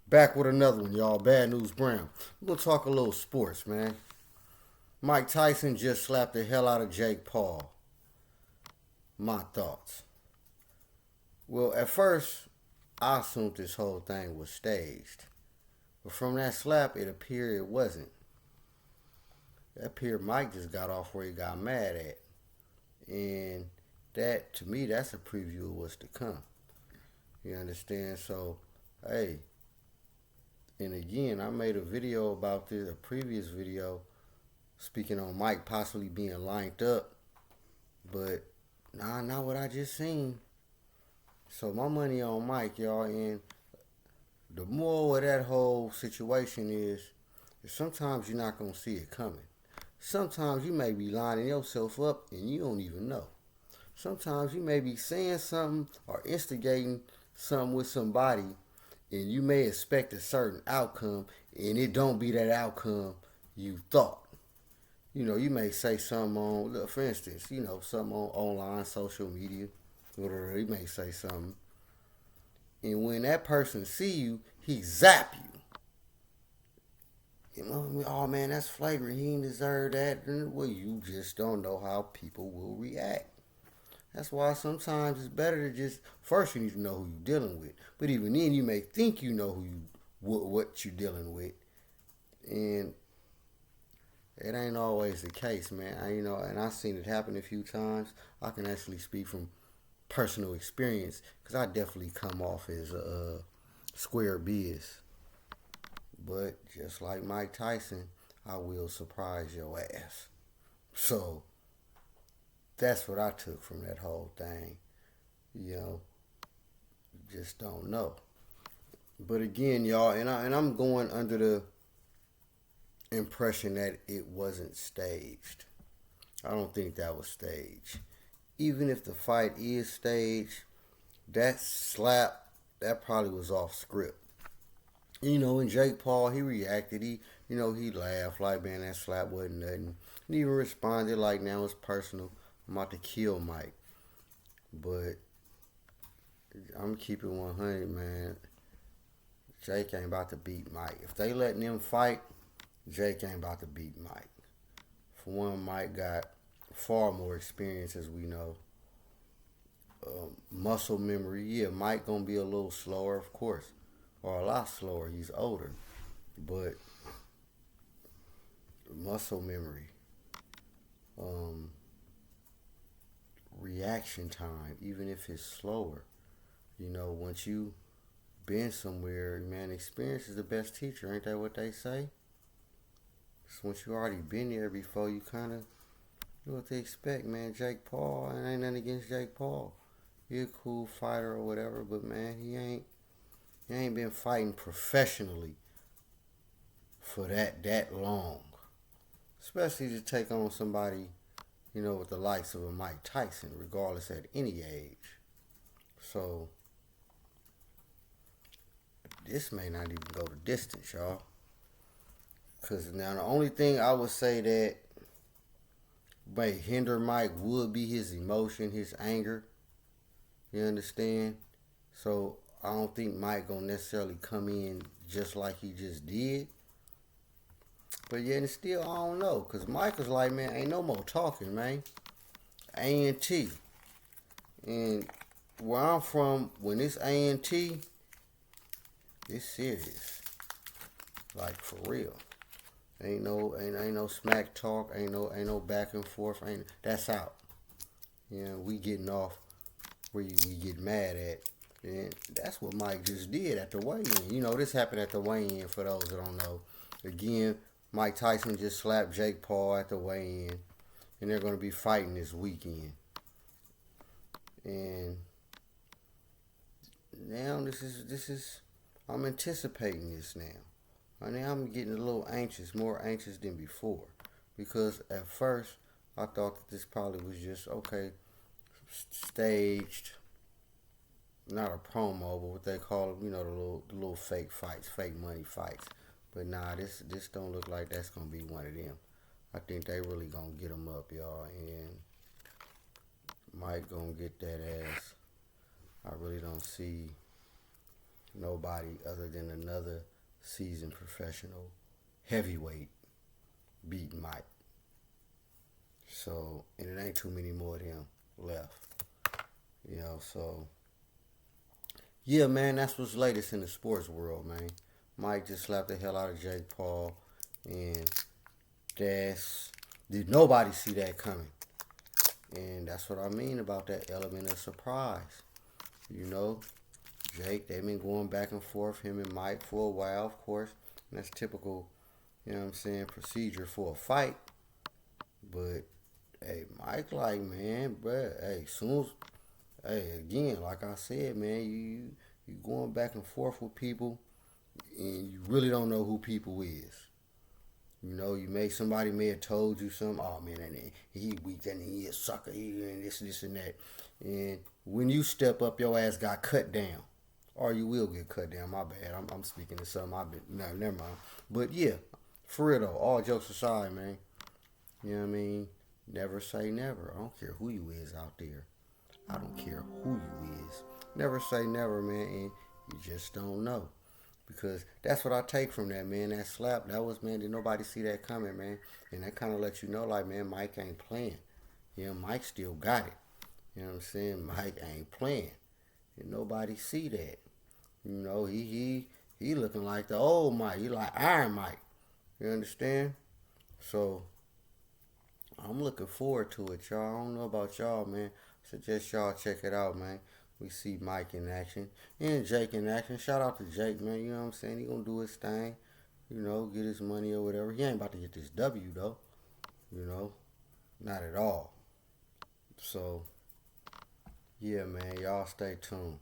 Back with another one, y'all. Bad News Brown. We're gonna talk a little sports, man. Mike Tyson just slapped the hell out of Jake Paul. My thoughts. Well, at first, I assumed this whole thing was staged. But from that slap, it appeared it wasn't. It appeared Mike just got off where he got mad at. And that, to me, that's a preview of what's to come. You understand? So, hey, and again, I made a video about this, a previous video, speaking on Mike possibly being lined up. But, nah, not what I just seen. So, my money on Mike, y'all. And the moral of that whole situation is sometimes you're not going to see it coming. Sometimes you may be lining yourself up and you don't even know. Sometimes you may be saying something or instigating something with somebody and you may expect a certain outcome and it don't be that outcome you thought. You may say something on, for instance, something on online, social media, whatever, you may say something. And when that person see you, he zap you. Oh man, that's flagrant. He didn't deserve that. Well, you just don't know how people will react. That's why sometimes it's better to just first you need to know who you're dealing with. But even then, you may think you know what you're dealing with, and it ain't always the case, man. And I've seen it happen a few times. I can actually speak from personal experience because I definitely come off as a square biz. But just like Mike Tyson, I will surprise your ass. So that's what I took from that whole thing. You just don't know. But again, y'all, and I'm going under the impression that it wasn't staged. I don't think that was staged. Even if the fight is staged, that slap, that probably was off script. And Jake Paul, he reacted. He laughed like, man, that slap wasn't nothing. And even responded like, now it's personal. I'm about to kill Mike. But I'm keeping 100, man. Jake ain't about to beat Mike. If they letting him fight, Jake ain't about to beat Mike. For one, Mike got far more experience, as we know. Muscle memory, yeah, Mike gonna be a little slower, of course. Or a lot slower. He's older. But muscle memory, reaction time, even if it's slower. Once you been somewhere, man, experience is the best teacher. Ain't that what they say? So once you already been there before, you kind of know what to expect, man. Jake Paul, and ain't nothing against Jake Paul. He a cool fighter or whatever, but man, he ain't been fighting professionally for that long. Especially to take on somebody, with the likes of a Mike Tyson, regardless at any age. So, this may not even go the distance, y'all. Because now the only thing I would say that may hinder Mike would be his emotion, his anger. You understand? So, I don't think Mike gonna necessarily come in just like he just did. But yeah, and still, I don't know. Because Mike was like, man, ain't no more talking, man. A&T. And where I'm from, when it's A&T, it's serious. Like, for real. Ain't no smack talk. Ain't no back and forth. That's out. We getting off where we get mad at. And that's what Mike just did at the weigh-in. This happened at the weigh-in for those that don't know. Again, Mike Tyson just slapped Jake Paul at the weigh-in. And they're going to be fighting this weekend. And now this is I'm anticipating this now. I'm getting a little anxious, more anxious than before. Because at first, I thought that this probably was just, okay, staged. Not a promo, but what they call them, the little fake fights, fake money fights. But nah, this don't look like that's gonna be one of them. I think they really gonna get him up, y'all, and Mike gonna get that ass. I really don't see nobody other than another seasoned professional heavyweight beating Mike. So, and it ain't too many more of them left. So yeah, man, that's what's latest in the sports world, man. Mike just slapped the hell out of Jake Paul, and that's did nobody see that coming. And that's what I mean about that element of surprise. You know, Jake, they've been going back and forth, him and Mike, for a while, of course. And that's typical, procedure for a fight. But, hey, Mike, like, man, bruh, hey, soon as, hey, again, like I said, man, you going back and forth with people, and you really don't know who people is. Somebody may have told you something. Oh man, and he weak, and he a sucker, and this and that. And when you step up, your ass got cut down, or you will get cut down. My bad. I'm speaking to something. No, never mind. But yeah, for real though. All jokes aside, man. You know what I mean? Never say never. I don't care who you is out there. I don't care who you is. Never say never, man. And you just don't know. Because that's what I take from that, man. That slap, that was, man, did nobody see that coming, man. And that kind of lets you know, like, man, Mike ain't playing. Mike still got it. You know what I'm saying? Mike ain't playing. And nobody see that. He looking like the old Mike. He like Iron Mike. You understand? So, I'm looking forward to it, y'all. I don't know about y'all, man. Suggest y'all check it out, man. We see Mike in action and Jake in action. Shout out to Jake, man. You know what I'm saying? He gonna do his thing. Get his money or whatever. He ain't about to get this W though. Not at all. So, yeah, man. Y'all stay tuned.